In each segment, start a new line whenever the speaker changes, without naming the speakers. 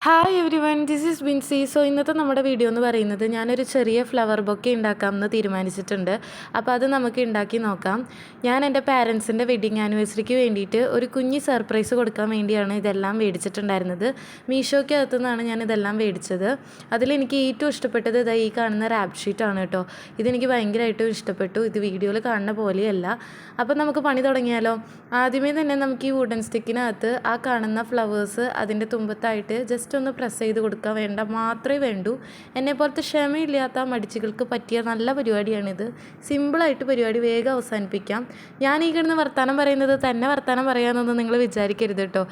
Hi every one വൺ, this is Binsi. So ഇന്നത്തെ നമ്മുടെ വീഡിയോ എന്ന് പറയുന്നത് ഞാനൊരു ചെറിയ ഫ്ലവർ ബൊക്കെ ഉണ്ടാക്കാമെന്ന് തീരുമാനിച്ചിട്ടുണ്ട്. അപ്പോൾ അത് നമുക്ക് ഉണ്ടാക്കി നോക്കാം. ഞാൻ എൻ്റെ പാരൻസിൻ്റെ വെഡ്ഡിങ് ആനിവേഴ്സറിക്ക് വേണ്ടിയിട്ട് ഒരു കുഞ്ഞ് സർപ്രൈസ് കൊടുക്കാൻ വേണ്ടിയാണ് ഇതെല്ലാം മേടിച്ചിട്ടുണ്ടായിരുന്നത്. മീഷോയ്ക്കകത്തു നിന്നാണ് ഞാൻ ഇതെല്ലാം മേടിച്ചത്. അതിലെനിക്ക് ഏറ്റവും ഇഷ്ടപ്പെട്ടത് ഈ കാണുന്ന റാപ്പ് ഷീറ്റാണ് കേട്ടോ. ഇതെനിക്ക് ഭയങ്കരമായിട്ടും ഇഷ്ടപ്പെട്ടു. ഇത് വീഡിയോയിൽ കാണുന്ന പോലെയല്ല. അപ്പോൾ നമുക്ക് പണി തുടങ്ങിയാലോ. ആദ്യമേ തന്നെ നമുക്ക് ഈ വുഡൻ സ്റ്റിക്കിനകത്ത് ആ കാണുന്ന ഫ്ലവേഴ്സ് അതിൻ്റെ തുമ്പത്തായിട്ട് ജസ്റ്റ് ഒന്ന് പ്രസ് ചെയ്ത് കൊടുക്കുക, വേണ്ട മാത്രമേ വേണ്ടൂ. എന്നെപ്പോലത്തെ ക്ഷമയില്ലാത്ത മടിച്ചുകൾക്ക് പറ്റിയ നല്ല പരിപാടിയാണിത്. സിമ്പിളായിട്ട് പരിപാടി വേഗം അവസാനിപ്പിക്കാം. ഞാൻ ഈ കിടന്ന് വർത്തമാനം പറയുന്നത് തന്നെ വർത്തമാനം പറയാമെന്നൊന്നും നിങ്ങൾ വിചാരിക്കരുത് കേട്ടോ.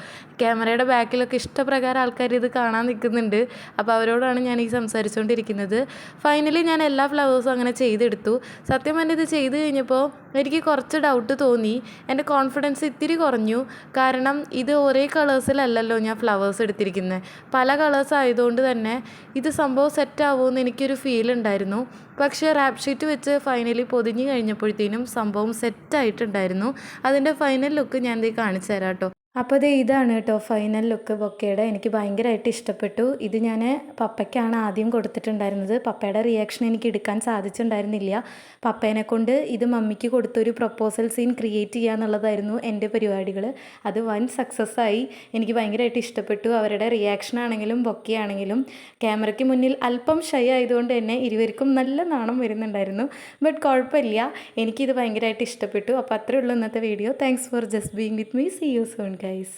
ക്യാമറയുടെ ബാക്കിലൊക്കെ ഇഷ്ടപ്രകാരം ആൾക്കാർ ഇത് കാണാൻ നിൽക്കുന്നുണ്ട്. അപ്പോൾ അവരോടാണ് ഞാൻ ഈ സംസാരിച്ചുകൊണ്ടിരിക്കുന്നത്. ഫൈനലി ഞാൻ എല്ലാ ഫ്ലവേഴ്സും അങ്ങനെ ചെയ്തെടുത്തു. സത്യം പറഞ്ഞാൽ ഇത് ചെയ്ത് കഴിഞ്ഞപ്പോൾ എനിക്ക് കുറച്ച് ഡൗട്ട് തോന്നി. എൻ്റെ കോൺഫിഡൻസ് ഇത്തിരി കുറഞ്ഞു. കാരണം ഇത് ഒരേ കളേഴ്സിലല്ലല്ലോ ഞാൻ ഫ്ലവേഴ്സ് എടുത്തിരിക്കുന്നത്. പല കളേഴ്സ് ആയതുകൊണ്ട് തന്നെ ഇത് സംഭവം സെറ്റാവുമെന്ന് എനിക്കൊരു ഫീൽ ഉണ്ടായിരുന്നു. പക്ഷേ റാപ്പ് ഷീറ്റ് വെച്ച് ഫൈനലി പൊതിഞ്ഞ് കഴിഞ്ഞപ്പോഴത്തേനും സംഭവം സെറ്റായിട്ടുണ്ടായിരുന്നു. അതിൻ്റെ ഫൈനൽ ലുക്ക് ഞാൻ ഇത് കാണിച്ചു തരാം കേട്ടോ. അപ്പോൾ ഇതാണ് കേട്ടോ ഫൈനൽ ലുക്ക് ബൊക്കയുടെ. എനിക്ക് ഭയങ്കരമായിട്ട് ഇഷ്ടപ്പെട്ടു. ഇത് ഞാൻ പപ്പയ്ക്കാണ് ആദ്യം കൊടുത്തിട്ടുണ്ടായിരുന്നത്. പപ്പയുടെ റിയാക്ഷൻ എനിക്ക് എടുക്കാൻ സാധിച്ചിട്ടുണ്ടായിരുന്നില്ല. പപ്പേനെ കൊണ്ട് ഇത് മമ്മിക്ക് കൊടുത്തൊരു പ്രപ്പോസൽ സീൻ ക്രിയേറ്റ് ചെയ്യുക എന്നുള്ളതായിരുന്നു എൻ്റെ പരിപാടികൾ. അത് വൻ സക്സസ്സായി. എനിക്ക് ഭയങ്കരമായിട്ട് ഇഷ്ടപ്പെട്ടു. അവരുടെ റിയാക്ഷൻ ആണെങ്കിലും ബൊക്കയാണെങ്കിലും. ക്യാമറയ്ക്ക് മുന്നിൽ അല്പം ഷൈ ആയതുകൊണ്ട് തന്നെ ഇരുവർക്കും നല്ല നാണം വരുന്നുണ്ടായിരുന്നു. ബട്ട് കുഴപ്പമില്ല, എനിക്കിത് ഭയങ്കരമായിട്ട് ഇഷ്ടപ്പെട്ടു. അപ്പോൾ അത്രയേ ഉള്ളൂ ഇന്നത്തെ video. Thanks for just being with me. See you soon guys.